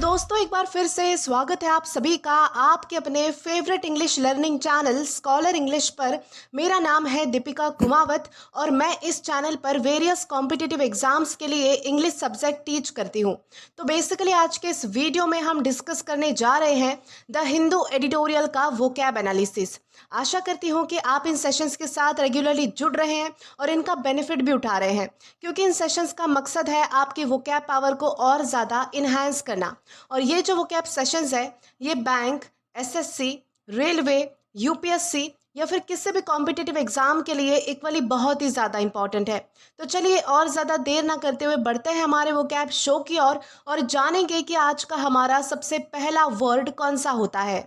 दोस्तों एक बार फिर से स्वागत है आप सभी का आपके अपने favourite English learning channel scholar English पर। मेरा नाम है दीपिका कुमावत और मैं इस चैनल पर वेरियस कॉम्पिटिटिव एग्जाम्स के लिए इंग्लिश सब्जेक्ट टीच करती हूं। तो बेसिकली आज के इस वीडियो में हम डिस्कस करने जा रहे हैं द हिंदू एडिटोरियल का वोकैब एनालिसिस। आशा करती हूँ कि आप इन सेशंस के साथ रेगुलरली जुड़ रहे हैं और इनका बेनिफिट भी उठा रहे हैं, क्योंकि इन सेशंस का मकसद है आपकी वोकैब पावर को और ज़्यादा इन्हांस करना। और ये जो वोकैब सेशंस है ये बैंक, एसएससी, रेलवे, यूपीएससी या फिर किसी भी कॉम्पिटिटिव एग्जाम के लिए इक्वली बहुत ही ज़्यादा इंपॉर्टेंट है। तो चलिए और ज़्यादा देर ना करते हुए बढ़ते हैं हमारे वोकैब शो की ओर और जानेंगे कि आज का हमारा सबसे पहला वर्ड कौन सा होता है।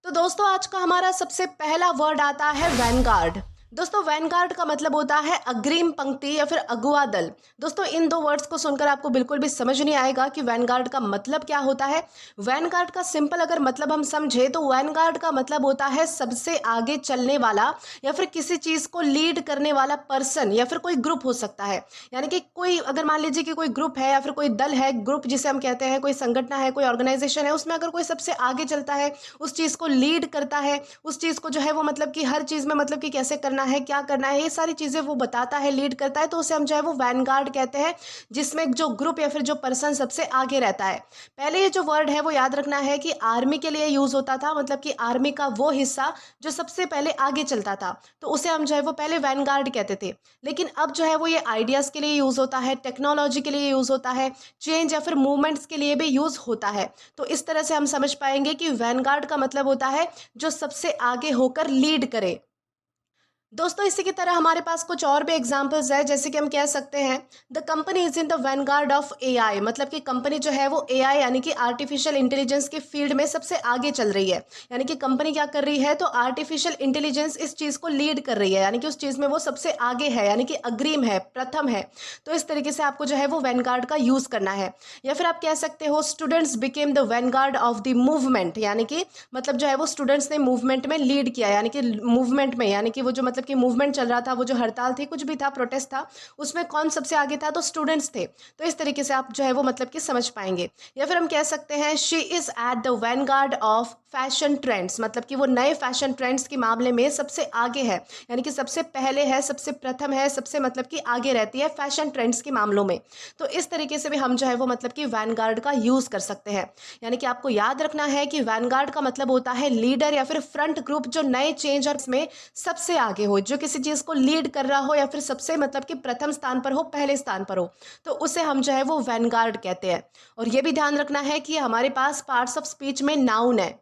तो दोस्तों आज का हमारा सबसे पहला वर्ड आता है वैनगार्ड। दोस्तों वैनगार्ड का मतलब होता है अग्रिम पंक्ति या फिर अगुआ दल। दोस्तों इन दो वर्ड्स को सुनकर आपको बिल्कुल भी समझ नहीं आएगा कि वैनगार्ड का मतलब क्या होता है। वैनगार्ड का सिंपल अगर मतलब हम समझे तो वैनगार्ड का मतलब होता है सबसे आगे चलने वाला या फिर किसी चीज़ को लीड करने वाला पर्सन या फिर कोई ग्रुप हो सकता है। यानी कि कोई अगर मान लीजिए कि कोई ग्रुप है या फिर कोई दल है, ग्रुप जिसे हम कहते हैं, कोई संगठन है, कोई ऑर्गेनाइजेशन है, उसमें अगर कोई सबसे आगे चलता है, उस चीज़ को लीड करता है, उस चीज़ को जो है वो मतलब कि हर चीज़ में मतलब कि कैसे करना है, क्या करना है, ये सारी चीज़ें वो बताता है, लीड करता है, तो उसे हम जो है वो वैनगार्ड कहते हैं, जिसमें जो ग्रुप या फिर जो पर्सन सबसे आगे रहता है। पहले ये जो वर्ड है वो याद रखना है कि आर्मी के लिए यूज़ होता था, मतलब कि आर्मी का वो हिस्सा जो सबसे पहले आगे चलता था, तो उसे हम जो है वो पहले वैनगार्ड कहते थे। लेकिन अब जो है वो ये आइडियाज़ के लिए यूज़ होता है, टेक्नोलॉजी के लिए यूज़ होता है, चेंज या फिर मूवमेंट्स के लिए भी यूज़ होता है। तो इस तरह से हम समझ पाएंगे कि वैनगार्ड का मतलब होता है जो सबसे आगे होकर लीड करे। दोस्तों इसी की तरह हमारे पास कुछ और भी एग्जांपल्स है, जैसे कि हम कह सकते हैं the company is in the Vanguard of AI. मतलब कि कंपनी जो है वो एआई यानी कि आर्टिफिशियल इंटेलिजेंस के फील्ड में सबसे आगे चल रही है। यानी कि कंपनी क्या कर रही है, तो आर्टिफिशियल इंटेलिजेंस इस चीज़ को लीड कर रही है, यानी कि उस चीज़ में वो सबसे आगे है, यानी कि अग्रिम है, प्रथम है। तो इस तरीके से आपको जो है वो वैनगार्ड का यूज़ करना है। या फिर आप कह सकते हो students became the Vanguard of the movement. यानी कि मतलब जो है वो स्टूडेंट्स ने मूवमेंट में लीड किया, यानी कि मूवमेंट में, यानी कि वो जो मतलब कि मूवमेंट चल रहा था, वो जो हड़ताल थी, कुछ भी था, प्रोटेस्ट था, उसमें कौन सबसे आगे था, तो स्टूडेंट्स थे। तो इस तरीके से आप जो है वो मतलब कि समझ पाएंगे। या फिर हम कह सकते हैं she is at the Vanguard of fashion trends. मतलब कि वो नए फैशन ट्रेंड्स के मामले में सबसे आगे है, यानी कि सबसे पहले है, सबसे प्रथम है, सबसे मतलब कि आगे रहती है फैशन ट्रेंड्स के मामलों में। तो इस तरीके से भी हम जो है वो मतलब कि वैनगार्ड का यूज कर सकते हैं। यानी कि आपको याद रखना है कि वैनगार्ड का मतलब होता है लीडर या फिर फ्रंट ग्रुप जो नए चेंजर्स में सबसे आगे हो, जो किसी चीज़ को लीड कर रहा हो या फिर सबसे मतलब कि प्रथम स्थान पर हो, पहले स्थान पर हो, तो उसे हम जो है वो वैनगार्ड कहते हैं। और ये भी ध्यान रखना है कि हमारे पास पार्ट्स ऑफ स्पीच में नाउन है।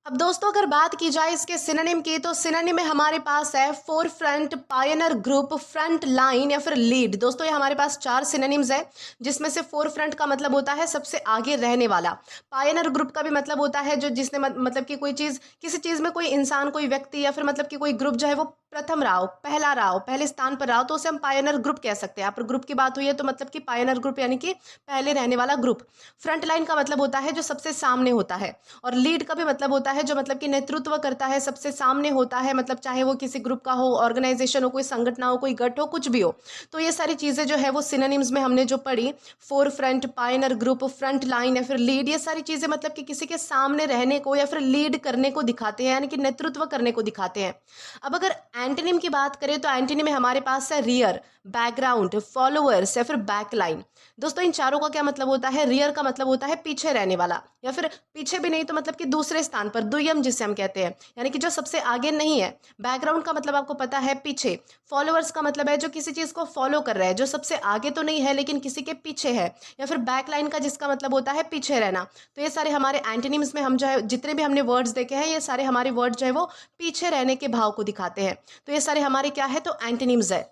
अब दोस्तों अगर बात की जाए इसके सिनोनिम की, तो सिनोनिम में हमारे पास है four front, Pioneer group, front line या फिर लीड। दोस्तों ये हमारे पास चार सिनोनिम्स है, जिसमें से फोर फ्रंट का मतलब होता है सबसे आगे रहने वाला। पायनर ग्रुप का भी मतलब होता है जो जिसने मतलब कि कोई चीज़, किसी चीज़ में कोई इंसान, कोई व्यक्ति या फिर मतलब कि कोई ग्रुप जो है वो प्रथम रहा हो, पहला रहा हो, पहले स्थान पर रहा हो, तो उसे हम पायनर ग्रुप कह सकते हैं। यहाँ पर ग्रुप की बात हुई है तो मतलब कि पायनर ग्रुप यानी कि पहले रहने वाला ग्रुप। फ्रंट लाइन का मतलब होता है जो सबसे सामने होता है। और लीड का भी मतलब होता है जो मतलब कि नेतृत्व करता है, सबसे सामने होता है, मतलब चाहे वो किसी ग्रुप का हो, ऑर्गेनाइजेशन हो, कोई संगठन हो, कोई गठ हो, कुछ भी हो। तो ये सारी चीज़ें जो है वो सिनोनिम्स में हमने जो पढ़ी, four front, Pioneer group, front line या फिर लीड, ये सारी चीज़ें मतलब कि किसी के सामने रहने को या फिर लीड करने को दिखाते हैं, यानी कि नेतृत्व करने को दिखाते हैं। अब अगर एंटोनिम की बात करें तो एंटोनिम में हमारे पास है रियर, बैकग्राउंड, फॉलोअर्स या फिर बैकलाइन। दोस्तों इन चारों का क्या मतलब होता है, रियर का मतलब होता है पीछे रहने वाला, या फिर पीछे भी नहीं तो मतलब कि दूसरे स्थान पर, दुय्यम जिसे हम कहते हैं, यानी कि जो सबसे आगे नहीं है। बैकग्राउंड का मतलब आपको पता है पीछे। फॉलोअर्स का मतलब है जो किसी चीज़ को फॉलो कर रहा है, जो सबसे आगे तो नहीं है लेकिन किसी के पीछे है। या फिर बैकलाइन का जिसका मतलब होता है पीछे रहना। तो ये सारे हमारे एंटोनिम्स में हम जो है जितने भी हमने वर्ड्स देखे हैं, ये सारे हमारे वर्ड जो है वो पीछे रहने के भाव को दिखाते हैं। तो ये सारे हमारे क्या है, तो एंटोनिम्स है।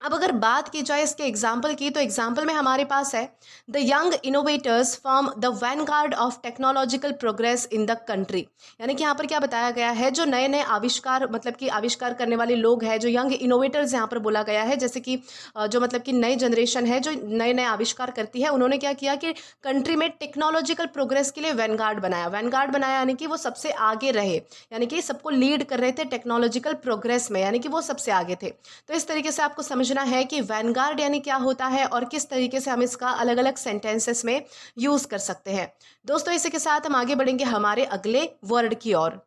अब अगर बात की जाए इसके एग्जाम्पल की, तो एग्जाम्पल में हमारे पास है the young innovators form the Vanguard of technological progress in the country. यानी कि यहाँ पर क्या बताया गया है, जो नए नए आविष्कार, मतलब कि आविष्कार करने वाले लोग हैं, जो यंग इनोवेटर्स यहाँ पर बोला गया है, जैसे कि जो मतलब कि नई जनरेशन है जो नए नए आविष्कार करती है, उन्होंने क्या किया कि कंट्री में टेक्नोलॉजिकल प्रोग्रेस के लिए वैनगार्ड बनाया। वैनगार्ड बनाया यानी कि वो सबसे आगे रहे, यानी कि सबको लीड कर रहे थे टेक्नोलॉजिकल प्रोग्रेस में, यानी कि वो सबसे आगे थे। तो इस तरीके से आपको समझ समझना है कि वैनगार्ड यानी क्या होता है और किस तरीके से हम इसका अलग अलग सेंटेंसेस में यूज़ कर सकते हैं। दोस्तों इसी के साथ हम आगे बढ़ेंगे हमारे अगले वर्ड की ओर।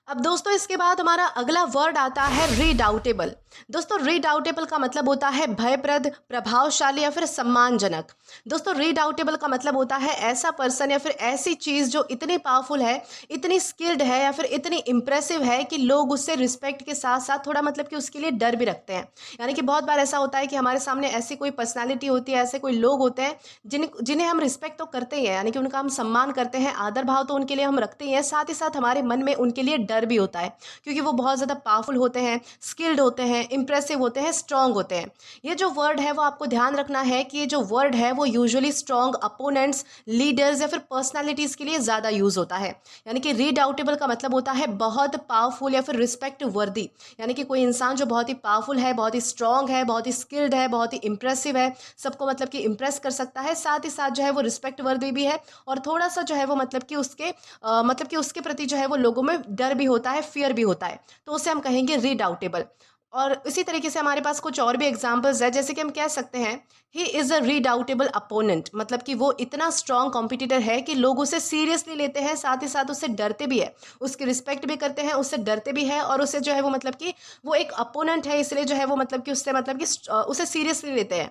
अब दोस्तों इसके बाद हमारा अगला वर्ड आता है रीडाउटेबल। दोस्तों रीडाउटेबल का मतलब होता है भयप्रद, प्रभावशाली या फिर सम्मानजनक। दोस्तों रीडाउटेबल का मतलब होता है ऐसा पर्सन या फिर ऐसी चीज़ जो इतनी पावरफुल है, इतनी स्किल्ड है या फिर इतनी इंप्रेसिव है कि लोग उससे रिस्पेक्ट के साथ साथ थोड़ा मतलब कि उसके लिए डर भी रखते हैं। यानी कि बहुत बार ऐसा होता है कि हमारे सामने ऐसी कोई पर्सनैलिटी होती है, ऐसे कोई लोग होते हैं जिन्हें हम रिस्पेक्ट तो करते ही हैं, यानी कि उनका हम सम्मान करते हैं, आदर भाव तो उनके लिए हम रखते ही हैं, साथ ही साथ हमारे मन में उनके लिए डर भी होता है क्योंकि वो बहुत ज़्यादा पावरफुल होते हैं, स्किल्ड होते हैं, इंप्रेसिव होते हैं, स्ट्रॉन्ग होते हैं। ये जो वर्ड है वो आपको ध्यान रखना है कि ये जो वर्ड है वो यूजुअली स्ट्रॉन्ग अपोनेंट्स, लीडर्स या फिर पर्सनालिटीज़ के लिए ज़्यादा यूज़ होता है। यानी कि रीडाउटेबल का मतलब होता है बहुत पावरफुल या फिर रिस्पेक्ट वर्दी, यानी कि कोई इंसान जो बहुत ही पावरफुल है, बहुत ही स्ट्रॉन्ग है, बहुत ही स्किल्ड है, बहुत ही इंप्रेसिव है, सबको मतलब कि इंप्रेस कर सकता है, साथ ही साथ जो है वो रिस्पेक्ट वर्दी भी है और थोड़ा सा जो है वो मतलब कि उसके प्रति जो है वो लोगों में डर भी होता है, फियर भी होता है, तो उसे हम कहेंगे रीडाउटेबल। और इसी तरीके से हमारे पास कुछ और भी एग्जांपल्स है, जैसे कि हम कह सकते हैं ही इज़ अ रीडाउटेबल अपोनेंट, मतलब कि वो इतना स्ट्रॉन्ग कॉम्पिटिटर है कि लोग उसे सीरियसली लेते हैं, साथ ही साथ उससे डरते भी है, उसकी रिस्पेक्ट भी करते हैं, उससे डरते भी है और उसे जो है वो मतलब कि वो एक अपोनेंट है, इसलिए जो है वो मतलब कि उससे मतलब कि उसे सीरियसली लेते हैं।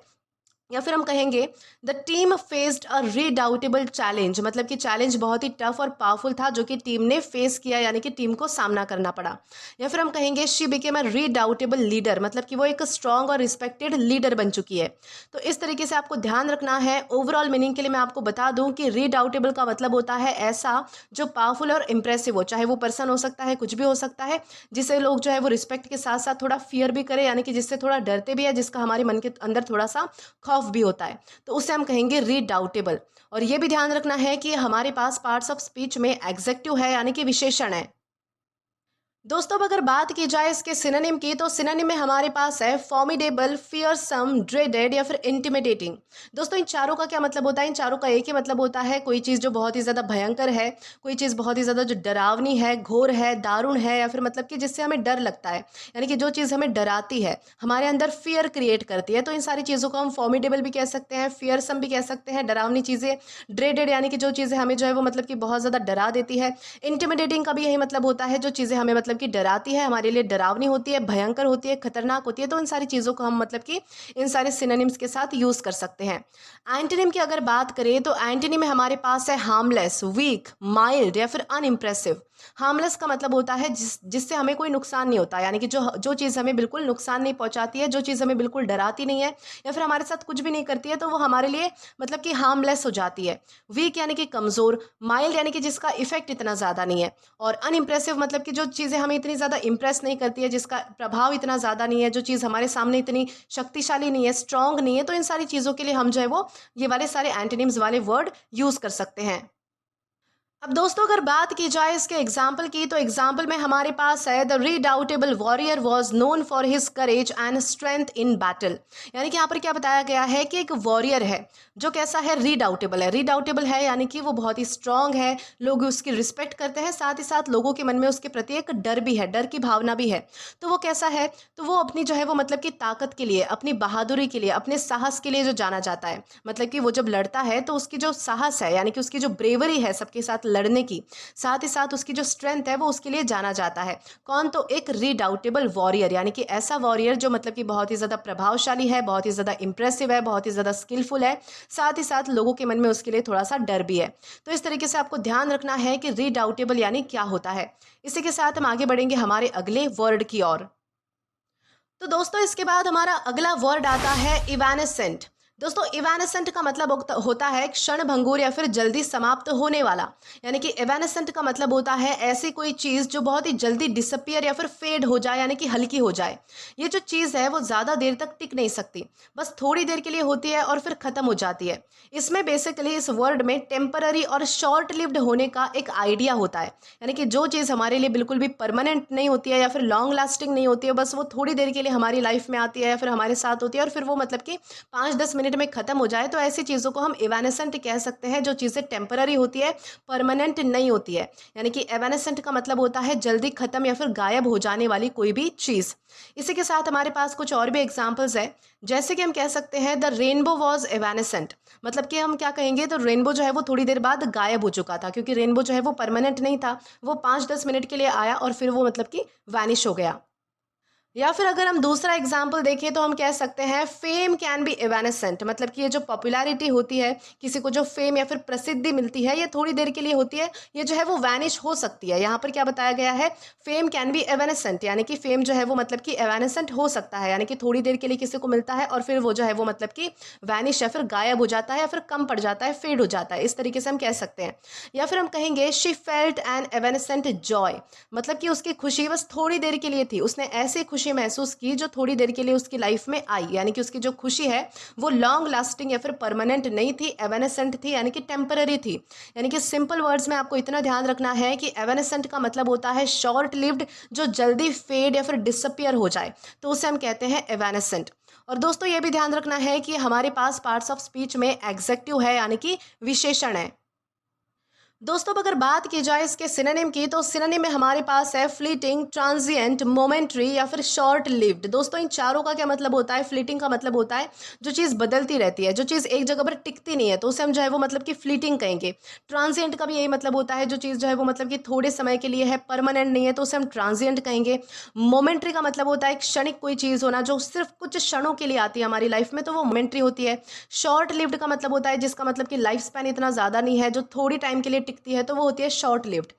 या फिर हम कहेंगे the team faced a redoubtable challenge, मतलब कि चैलेंज बहुत ही टफ और पावरफुल था जो कि टीम ने फेस किया, यानी कि टीम को सामना करना पड़ा। या फिर हम कहेंगे शी बिकेम अ रीडाउटेबल लीडर, मतलब कि वो एक स्ट्रॉन्ग और रिस्पेक्टेड लीडर बन चुकी है। तो इस तरीके से आपको ध्यान रखना है। ओवरऑल मीनिंग के लिए मैं आपको बता दूं कि रीडाउटेबल का मतलब होता है ऐसा जो पावरफुल और इंप्रेसिव हो, चाहे वो पर्सन हो सकता है, कुछ भी हो सकता है, जिसे लोग जो है वो रिस्पेक्ट के साथ साथ थोड़ा फियर भी करे, यानी कि जिससे थोड़ा डरते भी है, जिसका हमारे मन के अंदर थोड़ा सा खौफ भी होता है, तो उसे हम कहेंगे रीडाउटेबल। और ये भी ध्यान रखना है कि हमारे पास पार्ट्स ऑफ स्पीच में एग्जेक्टिव है, यानी कि विशेषण है। दोस्तों अब अगर बात की जाए इसके सिनोनिम की, तो सिनोनिम में हमारे पास है फॉर्मिडेबल, फियरसम, ड्रेडेड या फिर इंटिमिडेटिंग। दोस्तों इन चारों का क्या मतलब होता है? इन चारों का एक ही मतलब होता है कोई चीज़ जो बहुत ही ज़्यादा भयंकर है, कोई चीज़ बहुत ही ज़्यादा जो डरावनी है, घोर है, दारुण है, या फिर मतलब कि जिससे हमें डर लगता है, यानी कि जो चीज़ हमें डराती है, हमारे अंदर फियर क्रिएट करती है। तो इन सारी चीज़ों को हम फॉर्मिडेबल भी कह सकते हैं, फियरसम भी कह सकते हैं, डरावनी चीज़ें, ड्रेडेड यानी कि जो चीज़ें हमें जो है वो मतलब कि बहुत ज़्यादा डरा देती है, इंटिमिडेटिंग का भी यही मतलब होता है जो चीज़ें हमें मतलब कि डराती है, हमारे लिए डरावनी होती है, भयंकर होती है, खतरनाक होती है। तो इन सारी चीज़ों को हम मतलब कि इन सारे सिनोनिम्स के साथ यूज़ कर सकते हैं। एंटोनिम की अगर बात करें तो एंटोनिम में हमारे पास है हार्मलेस, वीक, माइल्ड या फिर अनइम्प्रेसिव। हार्मलेस का मतलब होता है जिससे हमें कोई नुकसान नहीं होता, यानी कि जो जो चीज़ हमें बिल्कुल नुकसान नहीं पहुंचाती है, जो चीज़ हमें बिल्कुल डराती नहीं है या फिर हमारे साथ कुछ भी नहीं करती है, तो वो हमारे लिए मतलब कि हार्मलेस हो जाती है। वीक यानी कि कमज़ोर, माइल्ड यानी कि जिसका इफेक्ट इतना ज़्यादा नहीं है, और अनइम्प्रेसिव मतलब कि जो चीज़ें हमें इतनी ज़्यादा इम्प्रेस नहीं करती है, जिसका प्रभाव इतना ज़्यादा नहीं है, जो चीज़ हमारे सामने इतनी शक्तिशाली नहीं है, स्ट्रॉन्ग नहीं है। तो इन सारी चीज़ों के लिए हम जो है वो ये वाले सारे एंटोनिम्स वाले वर्ड यूज़ कर सकते हैं। अब दोस्तों अगर बात की जाए इसके एग्जाम्पल की, तो एग्जाम्पल में हमारे पास है the redoubtable warrior was known for his courage and strength in battle. यानी कि यहाँ पर क्या बताया गया है कि एक वॉरियर है जो कैसा है, रीडाउटेबल है। रीडाउटेबल है यानी कि वो बहुत ही स्ट्रांग है, लोग उसकी रिस्पेक्ट करते हैं, साथ ही साथ लोगों के मन में उसके प्रति एक डर भी है, डर की भावना भी है। तो वो कैसा है, तो वो अपनी जो है वो मतलब कि ताकत के लिए, अपनी बहादुरी के लिए, अपने साहस के लिए जो जाना जाता है, मतलब कि वो जब लड़ता है तो उसकी जो साहस है, यानी कि उसकी जो ब्रेवरी है सबके साथ लड़ने की, साथ ही साथ उसकी जो स्ट्रेंथ है वो उसके लिए जाना जाता है। कौन? तो एक रीडाउटेबल वॉरियर, यानी कि ऐसा वॉरियर जो मतलब कि बहुत ही ज़्यादा प्रभावशाली है, बहुत ही ज़्यादा इंप्रेसिव है, बहुत ही ज़्यादा स्किलफुल है, साथ ही साथ लोगों के मन में उसके लिए थोड़ा सा डर भी है। तो इस तरीके से आपको ध्यान रखना है कि रीडाउटेबल यानी क्या होता है। इसी के साथ हम आगे बढ़ेंगे हमारे अगले वर्ड की ओर। तो दोस्तों इसके बाद हमारा अगला वर्ड आता है इवैनेसेंट। दोस्तों इवैनेसेंट का मतलब होता है क्षण भंगुर या फिर जल्दी समाप्त होने वाला। यानी कि इवैनेसेंट का मतलब होता है ऐसी कोई चीज़ जो बहुत ही जल्दी डिसअपियर या फिर फेड हो जाए, यानी कि हल्की हो जाए। ये जो चीज़ है वो ज़्यादा देर तक टिक नहीं सकती, बस थोड़ी देर के लिए होती है और फिर ख़त्म हो जाती है। इसमें बेसिकली इस वर्ड में टेम्पररी और शॉर्ट लिव्ड होने का एक आइडिया होता है, यानी कि जो चीज़ हमारे लिए बिल्कुल भी परमानेंट नहीं होती है या फिर लॉन्ग लास्टिंग नहीं होती है, बस वो थोड़ी देर के लिए हमारी लाइफ में आती है या फिर हमारे साथ होती है और फिर वो मतलब कि 5-10 मिनट सेकंड में खत्म हो जाए, तो ऐसी चीज़ों को हम इवेनेसेंट कह सकते हैं, जो चीज़ें टेम्पररी होती है, परमानेंट नहीं होती है। यानी कि इवेनेसेंट का मतलब होता है जल्दी खत्म या फिर गायब हो जाने वाली कोई भी चीज़। इसी के साथ हमारे पास कुछ और भी एग्जाम्पल्स है, जैसे कि हम कह सकते हैं द रेनबो वॉज एवेनेसेंट। मतलब कि हम क्या कहेंगे, तो रेनबो जो है वो थोड़ी देर बाद गायब हो चुका था, क्योंकि रेनबो जो है वो परमानेंट नहीं था, वो 5-10 मिनट के लिए आया और फिर वो मतलब कि वैनिश हो गया। या फिर अगर हम दूसरा एग्जाम्पल देखें, तो हम कह सकते हैं फेम कैन बी एवेनेसेंट। मतलब कि ये जो पॉपुलैरिटी होती है, किसी को जो फेम या फिर प्रसिद्धि मिलती है, ये थोड़ी देर के लिए होती है, ये जो है वो वैनिश हो सकती है। यहाँ पर क्या बताया गया है, फेम कैन बी एवेनेसेंट, यानी कि फेम जो है वो मतलब कि एवेनेसेंट हो सकता है, यानी कि थोड़ी देर के लिए किसी को मिलता है और फिर वो जो है वो मतलब कि वैनिश या फिर गायब हो जाता है या फिर कम पड़ जाता है, फेड हो जाता है, इस तरीके से हम कह सकते हैं। या फिर हम कहेंगे शी फेल्ट एन एवेनेसेंट जॉय। मतलब कि उसकी खुशी बस थोड़ी देर के लिए थी, उसने ऐसी खुशी महसूस की जो थोड़ी देर के लिए उसकी लाइफ में आई, यानी कि उसकी जो खुशी है वो लॉन्ग लास्टिंग या फिर परमानेंट नहीं थी, एवेनेसेंट थी, यानी कि टेम्पररी थी। यानी कि सिंपल वर्ड्स में आपको इतना ध्यान रखना है कि एवेनेसेंट का मतलब होता है शॉर्ट लिव्ड, जो जल्दी फेड या फिर डिसअपियर हो जाए, तो उसे हम कहते हैं एवेनेसेंट। और दोस्तों ये भी ध्यान रखना है कि हमारे पास पार्ट्स ऑफ स्पीच में एग्जेक्टिव है, यानी कि विशेषण है। दोस्तों अब अगर बात की जाए इसके सिनोनिम की, तो सिनोनिम में हमारे पास है फ्लीटिंग, ट्रांजिएंट, मोमेंट्री या फिर शॉर्ट लिव्ड। दोस्तों इन चारों का क्या मतलब होता है, फ्लीटिंग का मतलब होता है जो चीज़ बदलती रहती है, जो चीज़ एक जगह पर टिकती नहीं है, तो उसे हम जो है वो मतलब कि फ्लीटिंग कहेंगे। ट्रांजिएंट का भी यही मतलब होता है, जो चीज़ जो है वो मतलब कि थोड़े समय के लिए है, परमानेंट नहीं है, तो उसे हम ट्रांजिएंट कहेंगे। मोमेंट्री का मतलब होता है एक क्षणिक कोई चीज़ होना, जो सिर्फ कुछ क्षणों के लिए आती है हमारी लाइफ में, तो वो मोमेंट्री होती है। शॉर्ट लिव्ड का मतलब होता है जिसका मतलब कि लाइफ स्पैन इतना ज़्यादा नहीं है, जो थोड़ी टाइम के लिए टिकती है, तो वो होती है शॉर्ट लिव्ड।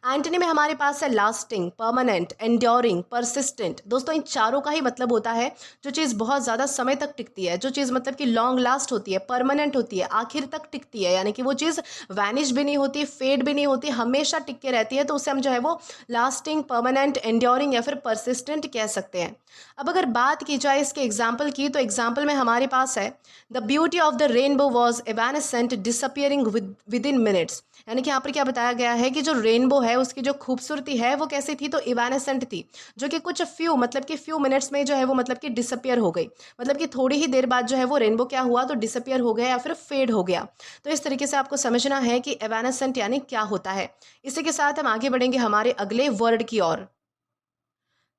एंटनी में हमारे पास है लास्टिंग, परमानेंट, एंड्योरिंग, परसिस्टेंट। दोस्तों इन चारों का ही मतलब होता है जो चीज़ बहुत ज़्यादा समय तक टिकती है, जो चीज़ मतलब कि लॉन्ग लास्ट होती है, परमानेंट होती है, आखिर तक टिकती है, यानी कि वो चीज़ वैनिश भी नहीं होती, फेड भी नहीं होती, हमेशा टिक के रहती है, तो उसे हम जो है वो लास्टिंग, परमानेंट, एंड्योरिंग या फिर परसिस्टेंट कह सकते हैं। अब अगर बात की जाए इसके एग्जाम्पल की, तो एग्जाम्पल में हमारे पास है the beauty of the rainbow was evanescent, disappearing within minutes. यानी कि यहाँ पर क्या बताया गया है कि जो रेनबो है उसकी जो खूबसूरती है वो कैसी थी, तो इवेनेसेंट थी, जो कि कुछ मतलब कि फ्यू मिनट्स में जो है वो मतलब कि डिसअपियर हो गई। मतलब कि थोड़ी ही देर बाद जो है वो रेनबो क्या हुआ, तो डिसअपियर हो गया या फिर फेड हो गया। तो इस तरीके से आपको समझना है कि एवेनेसेंट यानी क्या होता है। इसी के साथ हम आगे बढ़ेंगे हमारे अगले वर्ड की ओर।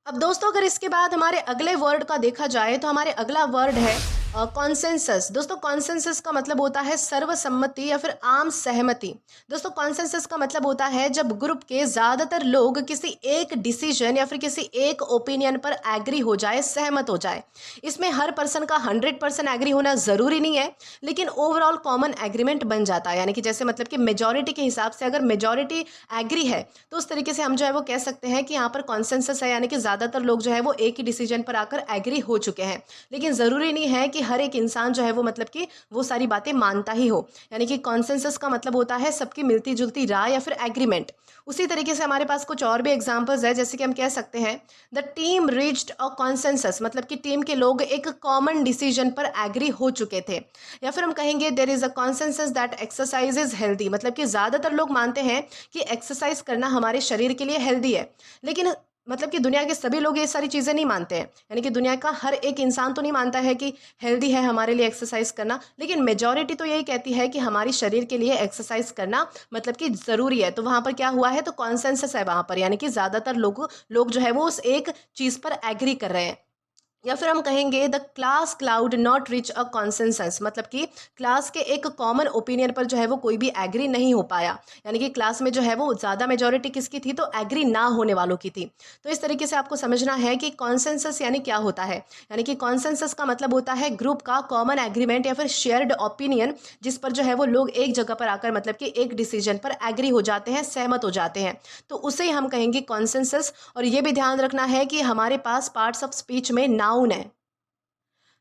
अब दोस्तों अगर इसके बाद हमारे अगले वर्ड का देखा जाए, तो हमारे अगला वर्ड है कॉन्सेंसस। दोस्तों कॉन्सेंसस का मतलब होता है सर्वसम्मति या फिर आम सहमति। दोस्तों कॉन्सेंसस का मतलब होता है जब ग्रुप के ज्यादातर लोग किसी एक डिसीजन या फिर किसी एक ओपिनियन पर एग्री हो जाए, सहमत हो जाए। इसमें हर पर्सन का 100% एग्री होना जरूरी नहीं है, लेकिन ओवरऑल कॉमन एग्रीमेंट बन जाता है। यानी कि जैसे मतलब कि मेजॉरिटी के हिसाब से अगर मेजॉरिटी एग्री है, तो उस तरीके से हम जो है वो कह सकते हैं कि यहाँ पर कॉन्सेंसस है, यानी कि ज्यादातर लोग जो है वो एक ही डिसीजन पर आकर एग्री हो चुके हैं। लेकिन जरूरी नहीं है कि हर एक इंसान जो है वो मतलब कि वो सारी बातें मानता ही हो। यानी कि कॉन्सेंसस का मतलब होता है सबकी मिलती जुलती राय या फिर एग्रीमेंट। उसी तरीके से हमारे पास कुछ और भी एग्जांपल्स है, जैसे कि हम कह सकते हैं the team reached a consensus. मतलब कि टीम के लोग एक कॉमन डिसीजन पर एग्री हो चुके थे। या फिर हम कहेंगे there is a consensus that exercise is healthy. मतलब कि ज्यादातर लोग मानते हैं कि एक्सरसाइज करना हमारे शरीर के लिए हेल्दी है। लेकिन मतलब कि दुनिया के सभी लोग ये सारी चीज़ें नहीं मानते हैं। यानी कि दुनिया का हर एक इंसान तो नहीं मानता है कि हेल्दी है हमारे लिए एक्सरसाइज करना, लेकिन मेजॉरिटी तो यही कहती है कि हमारी शरीर के लिए एक्सरसाइज करना मतलब कि ज़रूरी है। तो वहाँ पर क्या हुआ है, तो कॉन्सेंसस है वहाँ पर, यानी कि ज़्यादातर लोग जो है वो उस एक चीज़ पर एग्री कर रहे हैं। या फिर हम कहेंगे the class cloud not rich a consensus. मतलब कि क्लास के एक कॉमन ओपिनियन पर जो है वो कोई भी एग्री नहीं हो पाया। यानी कि क्लास में जो है वो ज़्यादा मेजॉरिटी किसकी थी, तो एग्री ना होने वालों की थी। तो इस तरीके से आपको समझना है कि कॉन्सेंसस यानी क्या होता है। यानी कि कॉन्सेंसस का मतलब होता है ग्रुप का कॉमन एग्रीमेंट या फिर शेयर्ड ओपिनियन, जिस पर जो है वो लोग एक जगह पर आकर मतलब कि एक डिसीजन पर एग्री हो जाते हैं, सहमत हो जाते हैं, तो उसे हम कहेंगे कॉन्सेंसस। और ये भी ध्यान रखना है कि हमारे पास पार्ट्स ऑफ स्पीच में नाउन है।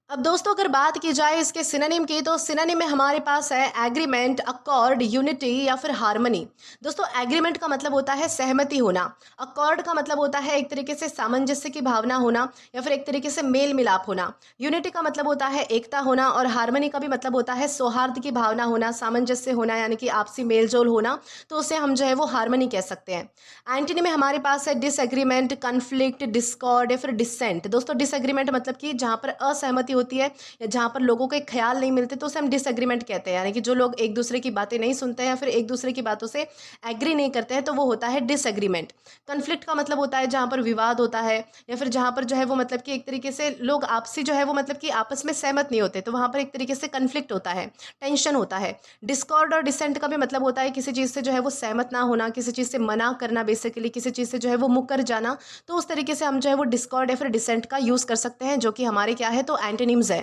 अब दोस्तों अगर बात की जाए इसके सिनोनिम की, तो सिनोनिम में हमारे पास है एग्रीमेंट, अकॉर्ड, यूनिटी या फिर हार्मनी। दोस्तों एग्रीमेंट का मतलब होता है सहमति होना। अकॉर्ड का मतलब होता है एक तरीके से सामंजस्य की भावना होना या फिर एक तरीके से मेल मिलाप होना। यूनिटी का मतलब होता है एकता होना, और हार्मनी का भी मतलब होता है सौहार्द की भावना होना, सामंजस्य होना, यानी कि आपसी मेलजोल होना। तो उसे हम जो है वो हार्मनी कह सकते हैं। एंटनी में हमारे पास है डिसएग्रीमेंट, कन्फ्लिक्ट, डिस्कॉर्ड या फिर डिसेंट। दोस्तों डिसएग्रीमेंट मतलब कि जहाँ पर असहमति होती है या जहाँ पर लोगों के ख्याल नहीं मिलते, तो उसे हम डिसएग्रीमेंट कहते हैं। यानी कि जो लोग एक दूसरे की बातें नहीं सुनते हैं या फिर एक दूसरे की बातों से एग्री नहीं करते हैं, तो वो होता है डिसएग्रीमेंट। कन्फ्लिक्ट का मतलब होता है जहाँ पर विवाद होता है या फिर जहाँ पर जो है वो मतलब कि एक तरीके से लोग आपसी जो है वो मतलब कि आपस में सहमत नहीं होते, तो वहाँ पर एक तरीके से कन्फ्लिक्ट होता है, टेंशन होता है। डिस्कॉर्ड और डिसेंट का भी मतलब होता है किसी चीज़ से जो है वो सहमत ना होना, किसी चीज़ से मना करना, बेसिकली किसी चीज़ से जो है वो मुकर जाना। तो उस तरीके से हम जो है वो डिस्कॉर्ड या फिर डिसेंट का यूज़ कर सकते हैं, जो कि हमारे क्या है, तो एंटोनिम्स है।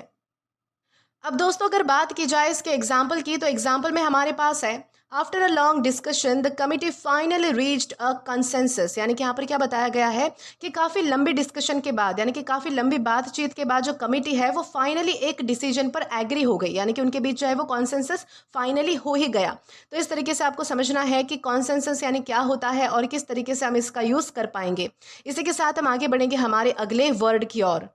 अब दोस्तों अगर बात की जाए इसके एग्जाम्पल की, तो एग्जाम्पल में हमारे पास है after a long discussion the committee finally reached a consensus. यानी कि यहाँ पर क्या बताया गया है कि काफ़ी लंबी डिस्कशन के बाद, यानी कि काफ़ी लंबी बातचीत के बाद जो कमिटी है वो फाइनली एक डिसीजन पर एग्री हो गई, यानी कि उनके बीच जो है वो कॉन्सेंसस फाइनली हो ही गया। तो इस तरीके से आपको समझना है कि कॉन्सेंसस यानी क्या होता है और किस तरीके से हम इसका यूज़ कर पाएंगे। इसी के साथ हम आगे बढ़ेंगे हमारे अगले वर्ड की ओर।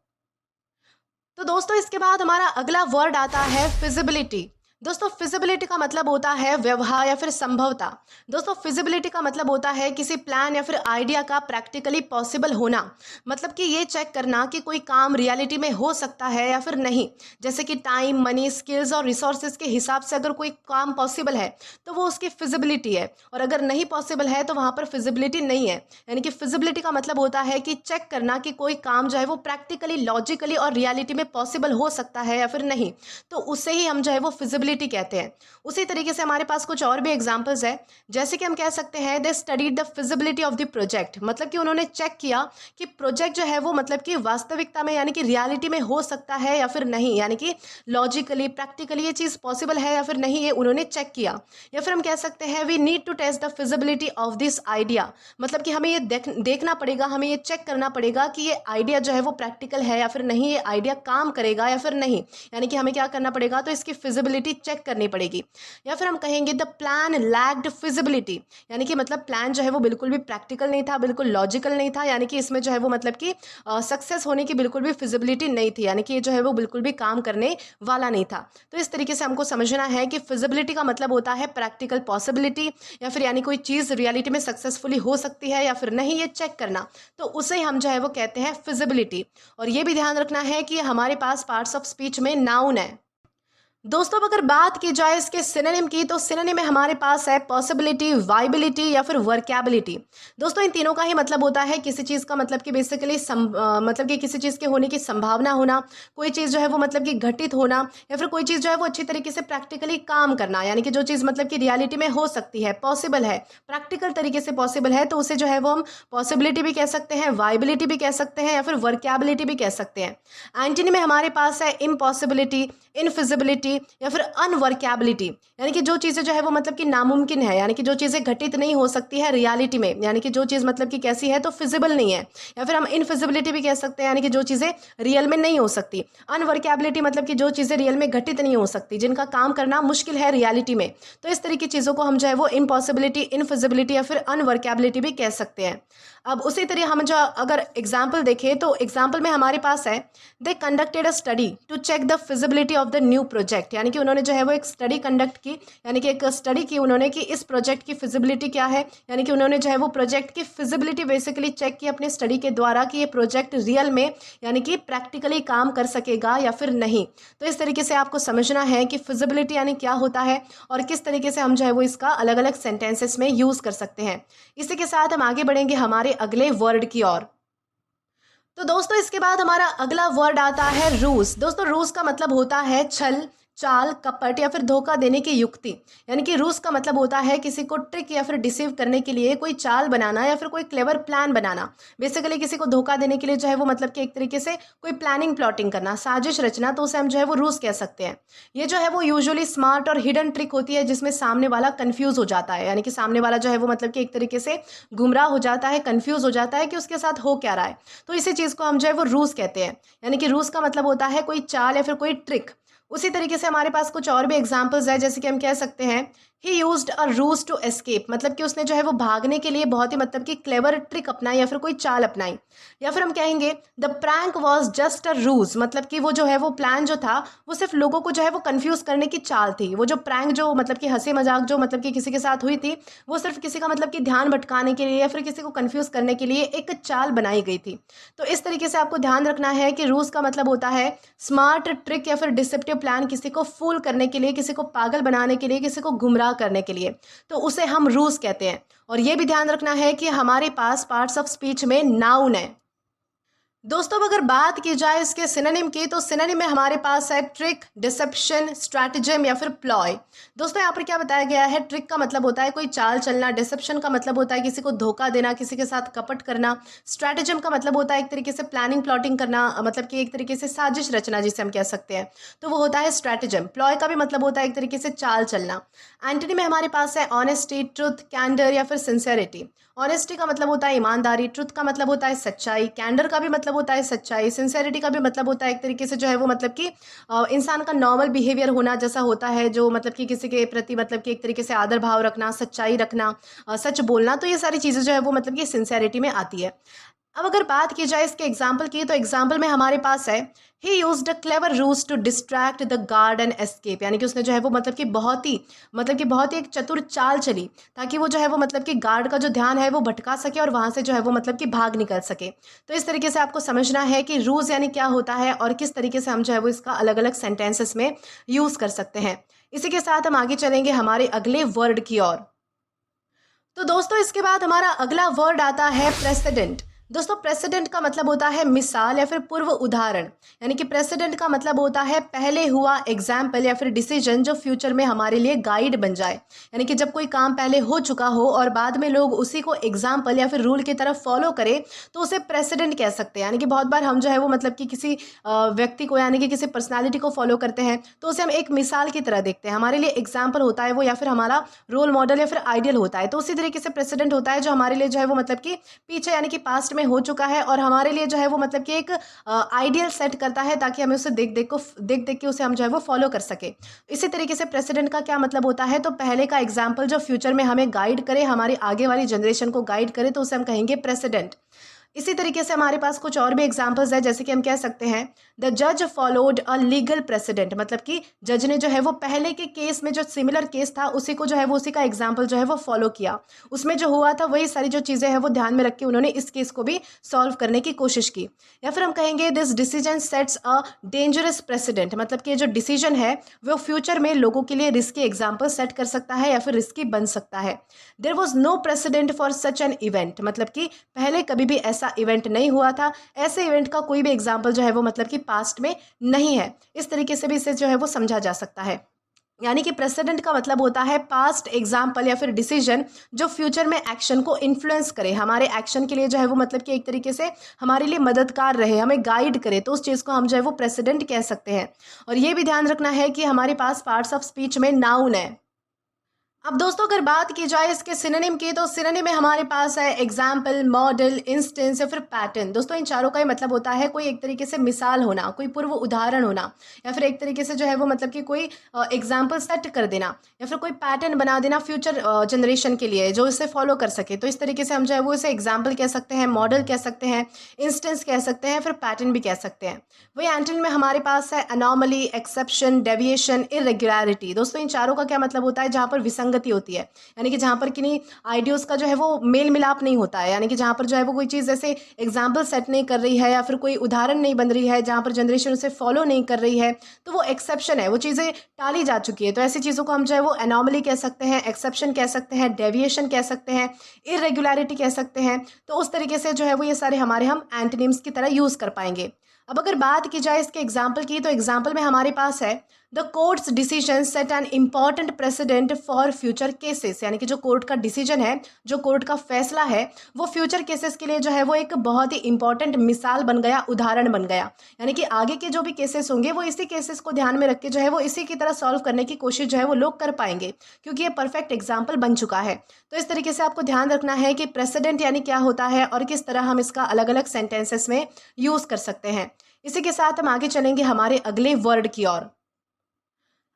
तो दोस्तों इसके बाद हमारा अगला वर्ड आता है फिजिबिलिटी। दोस्तों फिजिबिलिटी का मतलब होता है व्यवहार या फिर संभवता। दोस्तों फिजिबिलिटी का मतलब होता है किसी प्लान या फिर आइडिया का प्रैक्टिकली पॉसिबल होना। मतलब कि ये चेक करना कि कोई काम रियलिटी में हो सकता है या फिर नहीं। जैसे कि टाइम, मनी, स्किल्स और रिसोर्सेज के हिसाब से अगर कोई काम पॉसिबल है तो वो उसकी फिजिबिलिटी है, और अगर नहीं पॉसिबल है तो वहाँ पर फिजिबिलिटी नहीं है। यानी कि फिजिबिलिटी का मतलब होता है कि चेक करना कि कोई काम जो है वो प्रैक्टिकली, लॉजिकली और रियलिटी में पॉसिबल हो सकता है या फिर नहीं, तो उससे ही हम जो है वो फिजिबिलिटी कहते हैं। उसी तरीके से हमारे पास कुछ और भी एग्जांपल्स है, जैसे कि हम कह सकते हैं दे studied the feasibility of the project. मतलब कि उन्होंने चेक किया कि प्रोजेक्ट जो है वो मतलब कि वास्तविकता में यानी कि रियलिटी में हो सकता है या फिर नहीं, यानी कि लॉजिकली, प्रैक्टिकली ये चीज़ पॉसिबल है या फिर नहीं, ये उन्होंने चेक किया। या फिर हम कह सकते हैं we need to test the feasibility of this idea. मतलब कि हमें ये देखना पड़ेगा, हमें ये चेक करना पड़ेगा कि ये आइडिया जो है वो प्रैक्टिकल है या फिर नहीं, ये आइडिया काम करेगा या फिर नहीं। यानी कि हमें क्या करना पड़ेगा, तो इसकी फिजिबिलिटी चेक करनी पड़ेगी। या फिर हम कहेंगे द प्लान लैक्ड फिजिबिलिटी। यानी कि मतलब प्लान जो है वो बिल्कुल भी प्रैक्टिकल नहीं था, बिल्कुल लॉजिकल नहीं था, यानी कि इसमें जो है वो मतलब कि सक्सेस होने की बिल्कुल भी फिजिबिलिटी नहीं थी, यानी कि ये जो है वो बिल्कुल भी काम करने वाला नहीं था। तो इस तरीके से हमको समझना है कि फिजिबिलिटी का मतलब होता है प्रैक्टिकल पॉसिबिलिटी, या फिर यानी कोई चीज़ रियलिटी में सक्सेसफुली हो सकती है या फिर नहीं, ये चेक करना, तो उसे हम जो है वो कहते हैं फिजिबिलिटी। और ये भी ध्यान रखना है कि हमारे पास पार्ट्स ऑफ स्पीच में नाउन है। दोस्तों अब अगर बात की जाए इसके सिनोनिम की, तो सिनोनिम में हमारे पास है पॉसिबिलिटी, वाइबिलिटी या फिर वर्कैबिलिटी। दोस्तों इन तीनों का ही मतलब होता है किसी चीज़ का मतलब कि बेसिकली मतलब कि किसी चीज़ के होने की संभावना होना, कोई चीज़ जो है वो मतलब कि घटित होना, या फिर कोई चीज़ जो है वो अच्छी तरीके से प्रैक्टिकली काम करना। यानी कि जो चीज़ मतलब कि रियलिटी में हो सकती है, पॉसिबल है, प्रैक्टिकल तरीके से पॉसिबल है, तो उसे जो है वो हम पॉसिबिलिटी भी कह सकते हैं, वाइबिलिटी भी कह सकते हैं, या फिर वर्कैबिलिटी भी कह सकते हैं। एंटोनी में हमारे पास है इम्पॉसिबिलिटी, इनफिजिबिलिटी या फिर अनवर्कैबिलिटी। यानी कि जो चीज़ें जो है वो मतलब कि नामुमकिन है, यानी कि जो चीज़ें घटित नहीं हो सकती है रियलिटी में, यानी कि जो चीज़ मतलब कि कैसी है, तो फिजिबल नहीं है। या फिर हम इनफिजिबिलिटी भी कह सकते हैं, यानी कि जो चीज़ें रियल में नहीं हो सकती। अनवर्कैबिलिटी मतलब कि जो चीज़ें रियल में घटित नहीं हो सकती, जिनका काम करना मुश्किल है रियलिटी में। तो इस तरह की चीज़ों को हम जो है वो इम्पॉसिबिलिटी, इनफिजिबिलिटी या फिर अनवर्कैबिलिटी भी कह सकते हैं। अब उसी तरह हम जो अगर एग्जाम्पल देखें, तो एग्जाम्पल में हमारे पास है they conducted a study to check the feasibility of the new project. यानी कि उन्होंने जो है वो एक स्टडी कंडक्ट की, यानी कि एक स्टडी की उन्होंने कि इस प्रोजेक्ट की फिजिबिलिटी क्या है। यानी कि उन्होंने जो है वो प्रोजेक्ट की फिजिबिलिटी बेसिकली चेक की अपने स्टडी के द्वारा कि ये प्रोजेक्ट रियल में यानी कि प्रैक्टिकली काम कर सकेगा या फिर नहीं। तो इस तरीके से आपको समझना है कि फिजिबिलिटी यानी क्या होता है और किस तरीके से हम जो है वो इसका अलग अलग सेंटेंसेस में यूज़ कर सकते हैं। इसी के साथ हम आगे बढ़ेंगे हमारे अगले वर्ड की ओर। तो दोस्तों इसके बाद हमारा अगला वर्ड आता है रूस। दोस्तों रूस का मतलब होता है छल, चाल, कपट या फिर धोखा देने की युक्ति। यानी कि रूस का मतलब होता है किसी को ट्रिक या फिर डिसीव करने के लिए कोई चाल बनाना या फिर कोई क्लेवर प्लान बनाना। बेसिकली किसी को धोखा देने के लिए जो है वो मतलब कि एक तरीके से कोई प्लानिंग, प्लॉटिंग करना, साजिश रचना, तो उसे हम जो है वो रूस कह सकते हैं। ये जो है वो यूजुअली स्मार्ट और हिडन ट्रिक होती है जिसमें सामने वाला कंफ्यूज हो जाता है, यानी कि सामने वाला जो है वो मतलब कि एक तरीके से गुमराह हो जाता है, कंफ्यूज हो जाता है कि उसके साथ हो क्या रहा है। तो इसी चीज़ को हम जो है वो रूस कहते हैं। यानी कि रूस का मतलब होता है कोई चाल या फिर कोई ट्रिक। उसी तरीके से हमारे पास कुछ और भी एग्जाम्पल्स है, जैसे कि हम कह सकते हैं he used a ruse to escape, मतलब कि उसने जो है वो भागने के लिए बहुत ही मतलब कि क्लेवर ट्रिक अपनाई या फिर कोई चाल अपनाई। या फिर हम कहेंगे the prank was just a ruse, मतलब कि वो जो है वो प्लान जो था वो सिर्फ लोगों को जो है वो कंफ्यूज करने की चाल थी। वो जो प्रैंक जो मतलब कि हंसी मजाक जो मतलब कि किसी के साथ हुई थी, वो सिर्फ किसी का मतलब कि ध्यान भटकाने के लिए या फिर किसी को कंफ्यूज करने के लिए एक चाल बनाई गई थी। तो इस तरीके से आपको ध्यान रखना है कि रूज का मतलब होता है स्मार्ट ट्रिक या फिर डिसेप्टिव प्लान, किसी को फूल करने के लिए, किसी को पागल बनाने के लिए, किसी को गुमराह करने के लिए, तो उसे हम रूज कहते हैं। और ये भी ध्यान रखना है कि हमारे पास पार्ट्स ऑफ स्पीच में नाउन है। दोस्तों अब अगर बात की जाए इसके सिनोनिम की, तो सिनोनिम में हमारे पास है ट्रिक, डिसेप्शन, स्ट्रैटेजम या फिर प्लॉय। दोस्तों यहाँ पर क्या बताया गया है, ट्रिक का मतलब होता है कोई चाल चलना, डिसेप्शन का मतलब होता है किसी को धोखा देना, किसी के साथ कपट करना, स्ट्रैटेजम का मतलब होता है एक तरीके से प्लानिंग प्लॉटिंग करना, मतलब कि एक तरीके से साजिश रचना जिसे हम कह सकते हैं, तो वो होता है स्ट्रैटेजम। प्लॉय का भी मतलब होता है एक तरीके से चाल चलना। एंटनी में हमारे पास है ऑनेस्टी, ट्रुथ, कैंडर या फिर सिंसेरिटी। ऑनेस्टी का मतलब होता है ईमानदारी, ट्रुथ का मतलब होता है सच्चाई, कैंडर का भी मतलब होता है सच्चाई, सिंसेरिटी का भी मतलब होता है एक तरीके से जो है वो मतलब कि इंसान का नॉर्मल बिहेवियर होना जैसा होता है, जो मतलब कि किसी के प्रति मतलब कि एक तरीके से आदर भाव रखना, सच्चाई रखना, सच बोलना, तो ये सारी चीज़ें जो है वो मतलब कि सिंसेरिटी में आती है। अब अगर बात की जाए इसके एग्जाम्पल की, तो एग्जाम्पल में हमारे पास है he used a clever ruse to distract the guard and escape, यानी कि उसने जो है वो मतलब कि बहुत ही एक चतुर चाल चली ताकि वो जो है वो मतलब कि गार्ड का जो ध्यान है वो भटका सके और वहां से जो है वो मतलब कि भाग निकल सके। तो इस तरीके से आपको समझना है कि रूज यानी क्या होता है और किस तरीके से हम जो है वो इसका अलग अलग सेंटेंसेस में यूज कर सकते हैं। इसी के साथ हम आगे चलेंगे हमारे अगले वर्ड की ओर। तो दोस्तों इसके बाद हमारा अगला वर्ड आता है प्रेसिडेंट। दोस्तों प्रेसिडेंट का मतलब होता है मिसाल या फिर पूर्व उदाहरण, यानी कि प्रेसिडेंट का मतलब होता है पहले हुआ एग्जाम्पल या फिर डिसीजन जो फ्यूचर में हमारे लिए गाइड बन जाए। यानी कि जब कोई काम पहले हो चुका हो और बाद में लोग उसी को एग्जाम्पल या फिर रूल की तरफ फॉलो करें, तो उसे प्रेसिडेंट कह सकते हैं। यानी कि बहुत बार हम जो है वो मतलब कि किसी व्यक्ति को यानी कि किसी पर्सनैलिटी को फॉलो करते हैं, तो उसे हम एक मिसाल की तरह देखते हैं, हमारे लिए एग्जाम्पल होता है वो या फिर हमारा रोल मॉडल या फिर आइडियल होता है। तो उसी तरीके से प्रेसिडेंट होता है जो हमारे लिए जो है वो मतलब कि पीछे यानी कि पास्ट में हो चुका है और हमारे लिए जो है वो मतलब कि एक आइडियल सेट करता है ताकि हमें उसे देख देख के उसे हम जो है वो फॉलो कर सके। इसी तरीके से प्रेसिडेंट का क्या मतलब होता है, तो पहले का एग्जाम्पल जो फ्यूचर में हमें गाइड करे, हमारी आगे वाली जनरेशन को गाइड करे, तो उसे हम कहेंगे प्रेसिडेंट। इसी तरीके से हमारे पास कुछ और भी एग्जाम्पल्स है, जैसे कि हम कह सकते हैं द जज फॉलोड अ लीगल प्रेसिडेंट, मतलब कि जज ने जो है वो पहले के केस में जो सिमिलर केस था उसी को जो है वो उसी का एग्जाम्पल जो है वो फॉलो किया, उसमें जो हुआ था वही सारी जो चीज़ें हैं वो ध्यान में रख के उन्होंने इस केस को भी सॉल्व करने की कोशिश की। या फिर हम कहेंगे this decision sets a dangerous president, मतलब कि जो डिसीजन है वो फ्यूचर में लोगों के लिए रिस्की एग्जाम्पल सेट कर सकता है या फिर रिस्की बन सकता है। There was no president for such an event, मतलब कि पहले कभी भी ऐसा इवेंट नहीं हुआ था, ऐसे इवेंट का कोई भी एग्जाम्पल जो है वो मतलब कि पास्ट में नहीं है। इस तरीके से भी इसे जो है वो समझा जा सकता है। यानी कि प्रेसिडेंट का मतलब होता है पास्ट एग्जाम्पल या फिर डिसीजन जो फ्यूचर में एक्शन को इन्फ्लुएंस करे, हमारे एक्शन के लिए जो है वो मतलब कि एक तरीके से हमारे लिए मददगार रहे, हमें गाइड करे, तो उस चीज़ को हम जो है वो प्रेसिडेंट कह सकते हैं। और ये भी ध्यान रखना है कि हमारे पास पार्ट्स ऑफ स्पीच में नाउन है। अब दोस्तों अगर बात की जाए इसके सिनोनिम की, तो सिनोनिम में हमारे पास है एग्जाम्पल, मॉडल, इंस्टेंस या फिर पैटर्न। दोस्तों इन चारों का ही मतलब होता है कोई एक तरीके से मिसाल होना, कोई पूर्व उदाहरण होना, या फिर एक तरीके से जो है वो मतलब कि कोई एग्जाम्पल सेट कर देना या फिर कोई पैटर्न बना देना फ्यूचर जनरेशन के लिए जो इसे फॉलो कर सके। तो इस तरीके से हम जो है वो इसे एग्जाम्पल कह सकते हैं, मॉडल कह सकते हैं, इंस्टेंस कह सकते हैं, फिर पैटर्न भी कह सकते हैं। वही एंटोनिम में हमारे पास है अनॉमली, एक्सेप्शन, डेविएशन, इरेगुलरिटी। दोस्तों इन चारों का क्या मतलब होता है, जहाँ पर विसंगति होती है, यानी कि जहाँ पर किन्हीं आइडियोज का जो है वो मेल मिलाप नहीं होता है, यानी कि जहाँ पर जो है वो कोई चीज़ जैसे एग्जाम्पल सेट नहीं कर रही है या फिर कोई उदाहरण नहीं बन रही है, जहाँ पर जनरेशन उसे फॉलो नहीं कर रही है, तो वो एक्सेप्शन है, वो चीज़ें टाली जा चुकी है। तो ऐसी चीज़ों को हम जो है वो एनॉमली कह सकते हैं, एक्सेप्शन कह सकते हैं, डेविएशन कह सकते हैं, इरेगुलरिटी कह सकते हैं। तो उस तरीके से जो है वो ये सारे हमारे हम एंटोनिम्स की तरह यूज़ कर पाएंगे। अब अगर बात की जाए इसके एग्जाम्पल की, तो एग्जाम्पल में हमारे पास है the courts decision set an important president for future cases, यानी कि जो कोर्ट का डिसीजन है, जो कोर्ट का फैसला है, वो फ्यूचर केसेस के लिए जो है वो एक बहुत ही इंपॉर्टेंट मिसाल बन गया, उदाहरण बन गया। यानी कि आगे के जो भी केसेस होंगे वो इसी केसेस को ध्यान में रख के जो है वो इसी की तरह सॉल्व करने की कोशिश जो है वो लोग कर पाएंगे, क्योंकि ये परफेक्ट एग्जाम्पल बन चुका है। तो इस तरीके से आपको ध्यान रखना है कि प्रेसिडेंट यानी क्या होता है और किस तरह हम इसका अलग अलग सेंटेंसेस में यूज कर सकते हैं। इसी के साथ हम आगे चलेंगे हमारे अगले वर्ड की ओर।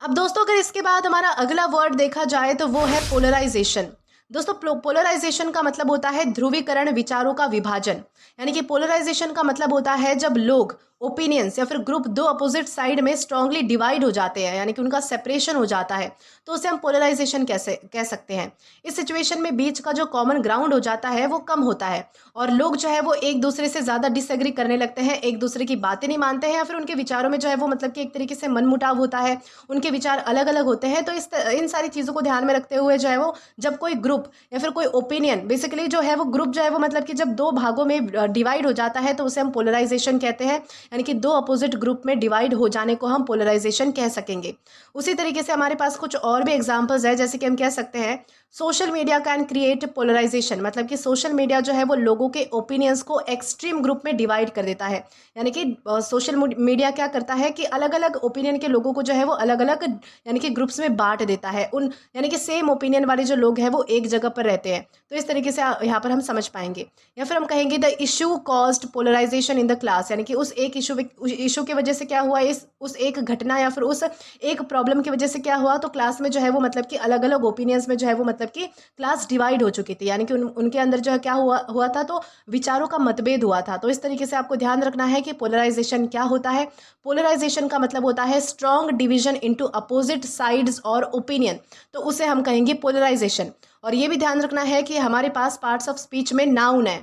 अब दोस्तों अगर इसके बाद हमारा अगला वर्ड देखा जाए तो वो है पोलराइजेशन। दोस्तों पोलराइजेशन का मतलब होता है ध्रुवीकरण, विचारों का विभाजन। यानी कि पोलराइजेशन का मतलब होता है जब लोग, ओपिनियंस या फिर ग्रुप दो अपोजिट साइड में स्ट्रांगली डिवाइड हो जाते हैं, यानी कि उनका सेपरेशन हो जाता है, तो उसे हम पोलराइजेशन कैसे कह सकते हैं। इस सिचुएशन में बीच का जो कॉमन ग्राउंड हो जाता है वो कम होता है और लोग जो है वो एक दूसरे से ज़्यादा डिसएग्री करने लगते हैं, एक दूसरे की बातें नहीं मानते हैं या फिर उनके विचारों में जो है वो मतलब कि एक तरीके से मनमुटाव होता है, उनके विचार अलग अलग होते हैं। तो इन सारी चीज़ों को ध्यान में रखते हुए जो है वो जब कोई ग्रुप या फिर कोई ओपिनियन, बेसिकली जो है वो ग्रुप जो है वो मतलब कि जब दो भागों में डिवाइड हो जाता है तो उसे हम पोलराइजेशन कहते हैं। यानी कि दो अपोजिट ग्रुप में डिवाइड हो जाने को हम पोलराइजेशन कह सकेंगे। उसी तरीके से हमारे पास कुछ और भी एग्जांपल्स है, जैसे कि हम कह सकते हैं social media can create polarization. मतलब कि सोशल मीडिया जो है वो लोगों के ओपिनियंस को एक्सट्रीम ग्रुप में डिवाइड कर देता है। यानी कि सोशल मीडिया क्या करता है कि अलग अलग ओपिनियन के लोगों को जो है वो अलग अलग यानी कि ग्रुप्स में बांट देता है। उन यानी कि सेम ओपिनियन वाले जो लोग हैं वो एक जगह पर रहते हैं। तो इस तरीके से यहाँ पर हम समझ पाएंगे। या फिर हम कहेंगे the issue caused polarization in the class. यानी कि उस एक इशू की वजह से क्या हुआ, उस एक घटना या फिर उस एक प्रॉब्लम की वजह से क्या हुआ, तो क्लास में जो है वो मतलब कि अलग अलग ओपिनियंस में जो है वो मतलब कि क्लास डिवाइड हो चुकी थी। यानी कि उनके अंदर जो है क्या हुआ था, तो विचारों का मतभेद हुआ था। तो इस तरीके से आपको ध्यान रखना है कि पोलराइजेशन क्या होता है। पोलराइजेशन का मतलब होता है strong division into opposite sides और ओपिनियन, तो उसे हम कहेंगे पोलराइजेशन। और ये भी ध्यान रखना है कि हमारे पास पार्ट्स ऑफ स्पीच में नाउन है।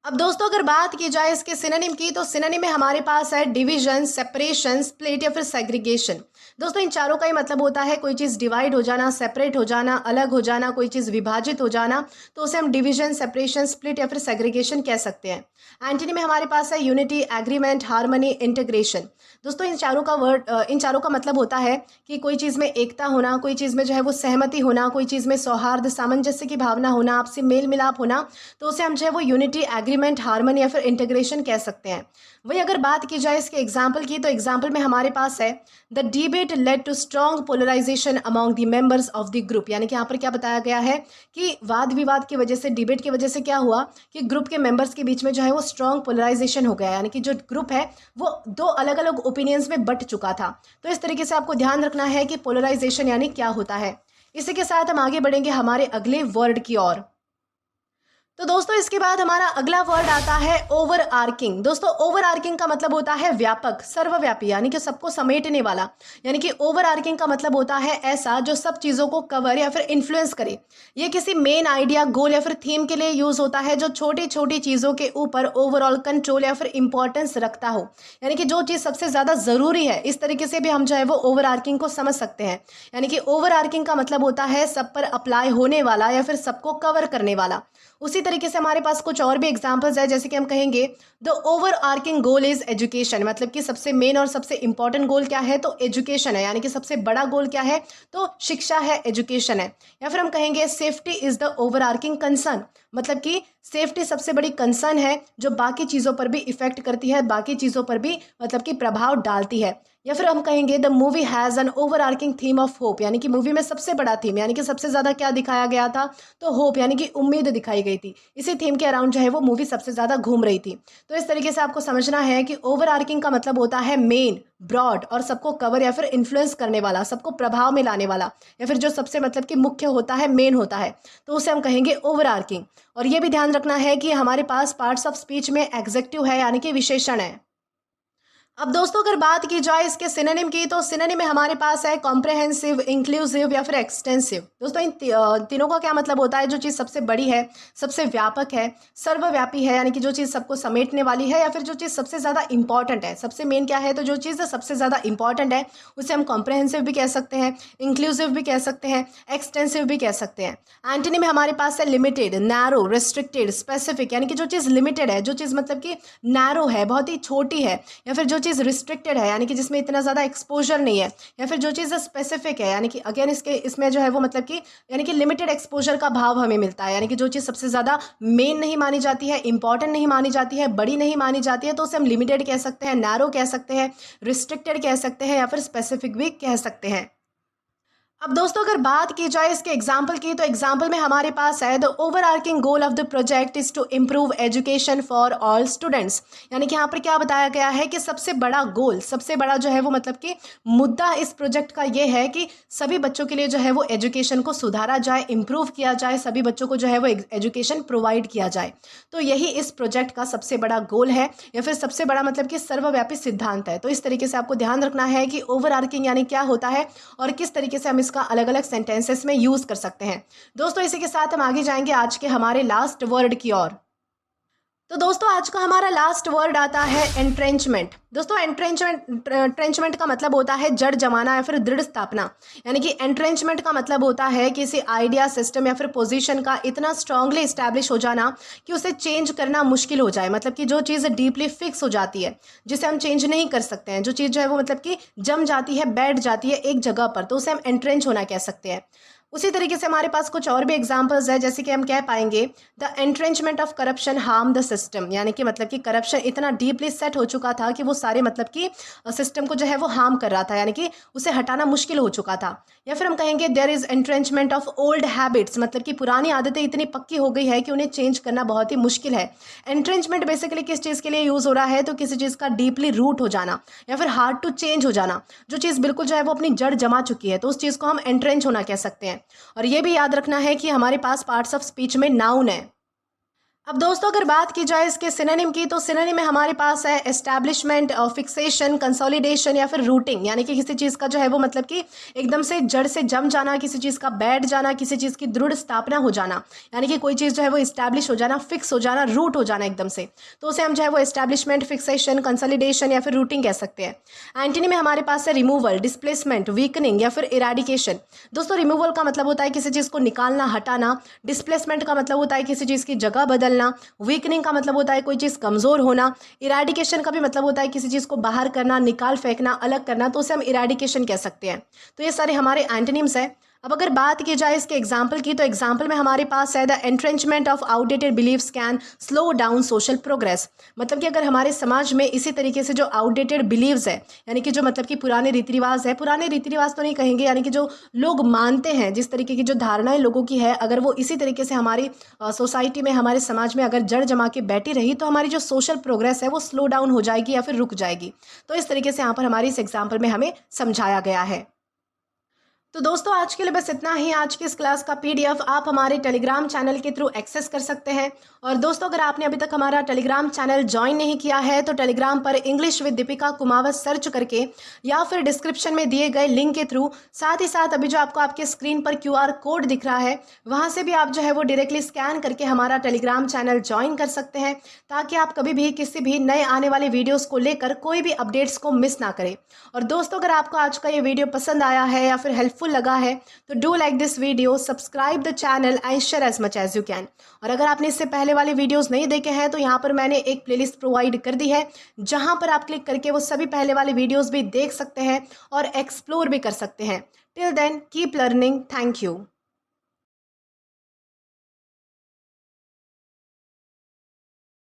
अब दोस्तों अगर बात की जाए इसके सिनोनिम की, तो सिनोनिम में हमारे पास है डिवीजन, सेपरेशन, स्प्लिट या फिर सेग्रीगेशन। दोस्तों इन चारों का ही मतलब होता है कोई चीज़ डिवाइड हो जाना, सेपरेट हो जाना, अलग हो जाना, कोई चीज़ विभाजित हो जाना, तो उसे हम डिवीजन, सेपरेशन, स्प्लिट या फिर सेग्रीगेशन कह सकते हैं। एंटोनी में हमारे पास है यूनिटी, एग्रीमेंट, हार्मनी, इंटीग्रेशन। दोस्तों इन चारों का मतलब होता है कि कोई चीज़ में एकता होना, कोई चीज़ में जो है वो सहमति होना, कोई चीज़ में सौहार्द, सामंजस्य की भावना होना, आपसी मेल मिलाप होना, तो उसे हम जो है वो यूनिटी, एग्रीमेंट, हार्मनी या फिर इंटीग्रेशन कह सकते हैं। वही अगर बात की जाए इसके एग्जाम्पल की, तो एग्जाम्पल में हमारे पास है the debate led to strong polarization among the members of the group. यानी कि यहाँ पर क्या बताया गया है कि वाद विवाद की वजह से, डिबेट की वजह से क्या हुआ कि ग्रुप के मेंबर्स के बीच में जो है वो स्ट्रॉन्ग पोलराइजेशन हो गया। यानी कि जो ग्रुप है वो दो अलग अलग ओपिनियंस में बट चुका था। तो इस तरीके से आपको ध्यान रखना है कि पोलराइजेशन यानी क्या होता है। इसी के साथ हम आगे बढ़ेंगे हमारे अगले वर्ड की ओर। तो दोस्तों इसके बाद हमारा अगला वर्ड आता है ओवर आर्किंग। दोस्तों ओवर आर्किंग का मतलब होता है व्यापक, सर्वव्यापी, यानी कि सबको समेटने वाला। यानी कि ओवर आर्किंग का मतलब होता है ऐसा जो सब चीज़ों को कवर या फिर इन्फ्लुएंस करे। ये किसी मेन आइडिया, गोल या फिर थीम के लिए यूज़ होता है जो छोटी छोटी चीज़ों के ऊपर ओवरऑल कंट्रोल या फिर इंपॉर्टेंस रखता हो। यानी कि जो चीज़ सबसे ज़्यादा ज़रूरी है, इस तरीके से भी हम जो है वो ओवर आर्किंग को समझ सकते हैं। यानी कि ओवर आर्किंग का मतलब होता है सब पर अप्लाई होने वाला या फिर सबको कवर करने वाला। उसी तरीके से हमारे पास कुछ और भी एग्जांपल्स है, जैसे कि हम कहेंगे the overarching goal is education. मतलब कि सबसे मेन और सबसे इंपॉर्टेंट गोल क्या है, तो एजुकेशन है। यानी कि सबसे बड़ा गोल क्या है, तो शिक्षा है, एजुकेशन है। या फिर हम कहेंगे safety is the overarching concern. मतलब कि सेफ्टी सबसे बड़ी कंसर्न है जो बाकी चीज़ों पर भी इफेक्ट करती है, बाकी चीज़ों पर भी मतलब कि प्रभाव डालती है। या फिर हम कहेंगे the movie has an overarching theme of hope. यानी कि मूवी में सबसे बड़ा थीम, यानी कि सबसे ज़्यादा क्या दिखाया गया था, तो होप, यानी कि उम्मीद दिखाई गई थी। इसी थीम के अराउंड जो है वो मूवी सबसे ज़्यादा घूम रही थी। तो इस तरीके से आपको समझना है कि ओवर आर्किंग का मतलब होता है मेन, ब्रॉड और सबको कवर या फिर इन्फ्लुएंस करने वाला, सबको प्रभाव में लाने वाला, या फिर जो सबसे मतलब कि मुख्य होता है, मेन होता है, तो उसे हम कहेंगे ओवर आर्किंग। और ये भी ध्यान रखना है कि हमारे पास पार्ट्स ऑफ स्पीच में एग्जेक्टिव है, यानी कि विशेषण है। अब दोस्तों अगर बात की जाए इसके सिनोनिम की, तो सिनोनिम में हमारे पास है कॉम्प्रहेंसिव, इंक्लूसिव या फिर एक्सटेंसिव। दोस्तों इन तीनों का क्या मतलब होता है, जो चीज़ सबसे बड़ी है, सबसे व्यापक है, सर्वव्यापी है, यानी कि जो चीज़ सबको समेटने वाली है, या फिर जो चीज़ सबसे ज़्यादा इंपॉर्टेंट है। सबसे मेन क्या है, तो जो चीज़ सबसे ज़्यादा इंपॉर्टेंट है उसे हम कॉम्प्रहेंसिव भी कह सकते हैं, इंक्लूसिव भी कह सकते हैं, एक्सटेंसिव भी कह सकते हैं। एंटोनी में हमारे पास है लिमिटेड, नैरो, रेस्ट्रिक्टेड, स्पेसिफिक। यानी कि जो चीज़ लिमिटेड है, जो चीज़ मतलब कि नैरो है, बहुत ही छोटी है, या फिर जो चीज़ रिस्ट्रिक्टेड है, यानी कि जिसमें इतना ज़्यादा एक्सपोजर नहीं है, या फिर जो चीज़ स्पेसिफिक है, यानी कि अगेन इसमें जो है वो मतलब कि यानी कि लिमिटेड एक्सपोजर का भाव हमें मिलता है। यानी कि जो चीज़ सबसे ज़्यादा मेन नहीं मानी जाती है, इंपॉर्टेंट नहीं मानी जाती है, बड़ी नहीं मानी जाती है, तो उसे हम लिमिटेड कह सकते हैं, नैरो कह सकते हैं, रिस्ट्रिक्टेड कह सकते हैं, या फिर स्पेसिफिक भी कह सकते हैं। अब दोस्तों अगर बात की जाए इसके एग्जाम्पल की, तो एग्जाम्पल में हमारे पास है the overarching goal of the project is to improve education for all students. यानी कि यहाँ पर क्या बताया गया है कि सबसे बड़ा गोल, सबसे बड़ा जो है वो मतलब कि मुद्दा इस प्रोजेक्ट का ये है कि सभी बच्चों के लिए जो है वो एजुकेशन को सुधारा जाए, इम्प्रूव किया जाए, सभी बच्चों को जो है वो एजुकेशन प्रोवाइड किया जाए। तो यही इस प्रोजेक्ट का सबसे बड़ा गोल है, या फिर सबसे बड़ा मतलब कि सर्वव्यापी सिद्धांत है। तो इस तरीके से आपको ध्यान रखना है कि ओवर आर्किंग यानी क्या होता है और किस तरीके से हम इसका अलग अलग सेंटेंसेस में यूज कर सकते हैं। दोस्तों इसी के साथ हम आगे जाएंगे आज के हमारे लास्ट वर्ड की ओर। तो दोस्तों आज का हमारा लास्ट वर्ड आता है एंट्रेंचमेंट। दोस्तों एंट्रेंचमेंट का मतलब होता है जड़ जमाना या फिर दृढ़ स्थापना। यानी कि एंट्रेंचमेंट का मतलब होता है किसी आइडिया, सिस्टम या फिर पोजीशन का इतना स्ट्रांगली इस्टेब्लिश हो जाना कि उसे चेंज करना मुश्किल हो जाए। मतलब कि जो चीज़ डीपली फिक्स हो जाती है, जिसे हम चेंज नहीं कर सकते हैं, जो चीज़ जो है वो मतलब कि जम जाती है, बैठ जाती है एक जगह पर, तो उसे हम एंट्रेंच होना कह सकते हैं। उसी तरीके से हमारे पास कुछ और भी एग्जांपल्स है, जैसे कि हम कह पाएंगे the entrenchment of corruption harm the system. यानी कि मतलब कि करप्शन इतना डीपली सेट हो चुका था कि वो सारे मतलब कि सिस्टम को जो है वो हार्म कर रहा था, यानी कि उसे हटाना मुश्किल हो चुका था। या फिर हम कहेंगे there is entrenchment of old habits. मतलब कि पुरानी आदतें इतनी पक्की हो गई है कि उन्हें चेंज करना बहुत ही मुश्किल है। एंट्रेंचमेंट बेसिकली किस चीज़ के लिए यूज़ हो रहा है, तो किसी चीज़ का डीपली रूट हो जाना या फिर हार्ड टू चेंज हो जाना। जो चीज़ बिल्कुल जो है वो अपनी जड़ जमा चुकी है, तो उस चीज़ को हम एंट्रेंच होना कह सकते हैं। और ये भी याद रखना है कि हमारे पास पार्ट्स ऑफ स्पीच में नाउन है। अब दोस्तों अगर बात की जाए इसके सिनोनिम की, तो सिनोनिम में हमारे पास है एस्टैब्लिशमेंट, फिक्सेशन, कंसोलिडेशन या फिर रूटिंग। यानी कि किसी चीज़ का जो है वो मतलब कि एकदम से जड़ से जम जाना, किसी चीज़ का बैठ जाना, किसी चीज़ की दृढ़ स्थापना हो जाना। यानी कि कोई चीज़ जो है वो इस्टेब्लिश हो जाना, फिक्स हो जाना, रूट हो जाना एकदम से, तो उसे हम जो है वो एस्टैब्लिशमेंट, फिक्सेशन, कंसोलिडेशन या फिर रूटिंग कह सकते हैं। एंटोनी में हमारे पास है रिमूवल, डिस्प्लेसमेंट, वीकनिंग या फिर इराडिकेशन। दोस्तों रिमूवल का मतलब होता है किसी चीज़ को निकालना, हटाना। डिस्प्लेसमेंट का मतलब होता है किसी चीज़ की जगह बदलना। वीकनिंग का मतलब होता है कोई चीज़ कमज़ोर होना। इरेडिकेशन का भी मतलब होता है किसी चीज़ को बाहर करना, निकाल फेंकना, अलग करना, तो उसे हम इरेडिकेशन कह सकते हैं। तो ये सारे हमारे एंटोनिम्स हैं। अब अगर बात की जाए इसके एग्जाम्पल की, तो एग्जाम्पल में हमारे पास है the entrenchment of outdated believes can slow down social progress. मतलब कि अगर हमारे समाज में इसी तरीके से जो आउटडेटेड बिलीव्स है, यानी कि जो मतलब कि पुराने रीति रिवाज है, पुराने रीति रिवाज तो नहीं कहेंगे, यानी कि जो लोग मानते हैं, जिस तरीके की जो धारणाएं लोगों की है, अगर वो इसी तरीके से हमारी सोसाइटी में, हमारे समाज में अगर जड़ जमा के बैठी रही, तो हमारी जो सोशल प्रोग्रेस है वो स्लो डाउन हो जाएगी या फिर रुक जाएगी। तो इस तरीके से यहाँ पर हमारी इस एग्जाम्पल में हमें समझाया गया है। तो दोस्तों आज के लिए बस इतना ही। आज की इस क्लास का पीडीएफ आप हमारे टेलीग्राम चैनल के थ्रू एक्सेस कर सकते हैं। और दोस्तों अगर आपने अभी तक हमारा टेलीग्राम चैनल ज्वाइन नहीं किया है, तो टेलीग्राम पर English with Deepika Kumawat search करके या फिर डिस्क्रिप्शन में दिए गए लिंक के थ्रू, साथ ही साथ अभी जो आपको आपके स्क्रीन पर QR कोड दिख रहा है, वहाँ से भी आप जो है वो डायरेक्टली स्कैन करके हमारा टेलीग्राम चैनल ज्वाइन कर सकते हैं, ताकि आप कभी भी किसी भी नए आने वाले वीडियोज़ को लेकर कोई भी अपडेट्स को मिस ना करें। और दोस्तों अगर आपको आज का ये वीडियो पसंद आया है या फिर हेल्पफुल लगा है, तो do like this video, subscribe the channel and share as much as you can. और अगर आपने इससे पहले वाले वीडियोस नहीं देखे हैं, तो यहाँ पर मैंने एक प्लेलिस्ट प्रोवाइड कर दी है, जहां पर आप क्लिक करके वो सभी पहले वाले वीडियोस भी देख सकते हैं और एक्सप्लोर भी कर सकते हैं। Till then keep learning. Thank you.